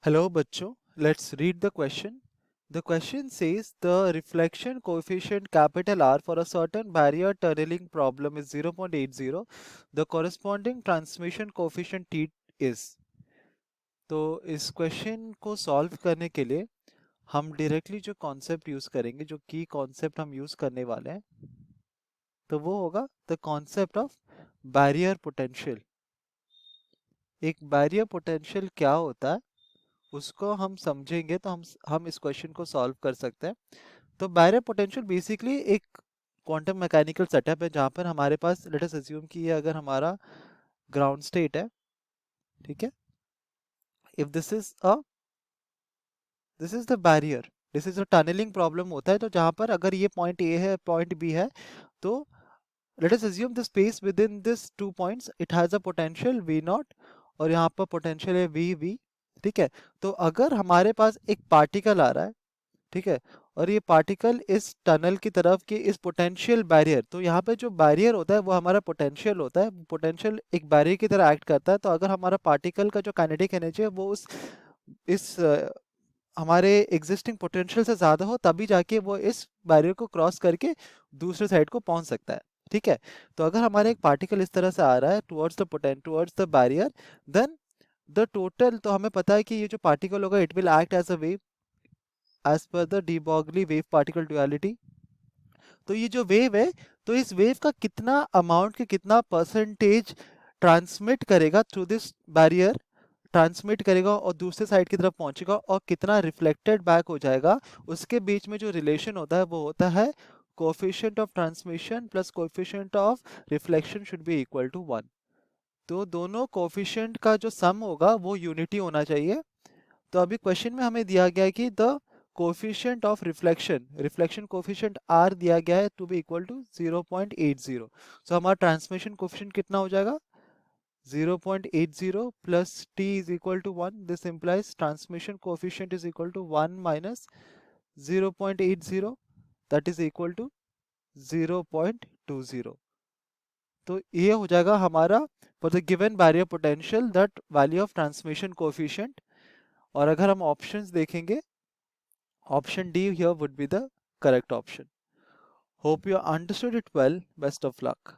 Hello बच्चों, let's read the question. The question says the reflection coefficient capital R for a certain barrier tunneling problem is 0.80. The corresponding transmission coefficient T is. तो इस question को solve करने के लिए हम directly जो concept use करेंगे, जो की कॉन्सेप्ट हम यूज करने वाले हैं, तो वो होगा the concept of barrier potential. एक बैरियर पोटेंशियल क्या होता है उसको हम समझेंगे तो हम इस क्वेश्चन को सॉल्व कर सकते हैं। तो बैरियर पोटेंशियल बेसिकली एक क्वांटम मैकेनिकल सेटअप है जहां पर हमारे पास, लेट अस अज्यूम कि ये अगर हमारा ग्राउंड स्टेट है, ठीक है, if this is the barrier, this is a tunnelling problem होता है। तो जहां पर अगर ये पॉइंट ए है, पॉइंट बी है, तो let us assume the space within this two points it has a potential V naught, और यहाँ पर पोटेंशियल है वी वी। ठीक है, तो अगर हमारे पास एक पार्टिकल आ रहा है, ठीक है, और ये पार्टिकल इस टनल की तरफ की इस पोटेंशियल बैरियर, तो यहाँ पे जो बैरियर होता है वो हमारा पोटेंशियल होता है। पोटेंशियल एक बैरियर की तरह एक्ट करता है। तो अगर हमारा पार्टिकल का जो काइनेटिक एनर्जी है वो उस इस हमारे एग्जिस्टिंग पोटेंशियल से ज्यादा हो, तभी जाके वो इस बैरियर को क्रॉस करके दूसरे साइड को पहुंच सकता है। ठीक है, तो अगर हमारा एक पार्टिकल इस तरह से आ रहा है towards the barrier, then the total, तो हमें पता है कि ये जो पार्टिकल होगा it will act as a wave as per the de Broglie wave particle duality. तो ये जो वेव है, तो इस वेव का कितना अमाउंट के कितना परसेंटेज ट्रांसमिट करेगा थ्रू दिस बैरियर, ट्रांसमिट करेगा और दूसरे साइड की तरफ पहुंचेगा, और कितना रिफ्लेक्टेड बैक हो जाएगा, उसके बीच में जो रिलेशन होता है वो होता है coefficient of transmission plus coefficient of reflection should be equal to 1। तो दोनों कोएफिशिएंट का जो सम होगा वो यूनिटी होना चाहिए। तो अभी क्वेश्चन में हमें दिया गया है कि the coefficient of reflection, reflection coefficient are दिया गया है to be equal to 0.80। So हमारा ट्रांसमिशन कोफिशिएंट कितना हो जाएगा, 0.80 plus T is equal to 1। This implies transmission coefficient is equal to 1 minus 0.80, that is equal to 0.20। तो ये हो जाएगा हमारा for the given barrier potential that value of transmission coefficient. और अगर हम ऑप्शंस देखेंगे, option D here would be the correct option. Hope you understood it well. Best of luck.